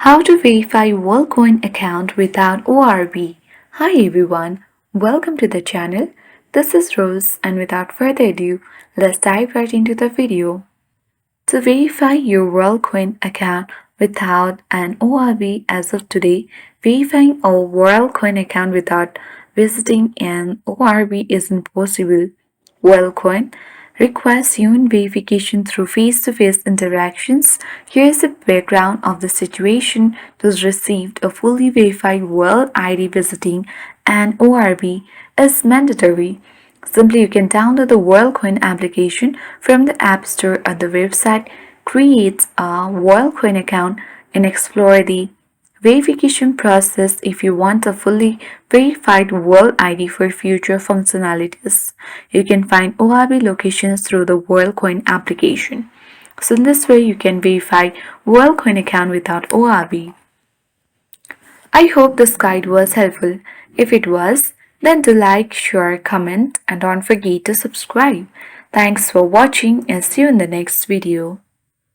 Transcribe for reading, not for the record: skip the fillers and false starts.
How to verify Worldcoin account without ORB. Hi everyone, welcome to the channel. This is Rose and without further ado, let's dive right into the video. To verify your Worldcoin account without an ORB as of today, verifying a Worldcoin account without visiting an ORB isn't possible. Worldcoin requires human verification through face-to-face interactions. Here's the background of the situation. To receive a fully verified World ID, visiting an ORB is mandatory. Simply, you can download the Worldcoin application from the App Store or the website, create a Worldcoin account, and explore the verification process if you want a fully verified World ID for future functionalities. You can find ORB locations through the Worldcoin application. So in this way, you can verify Worldcoin account without ORB. I hope this guide was helpful. If it was, then do like, share, comment, and don't forget to subscribe. Thanks for watching and see you in the next video.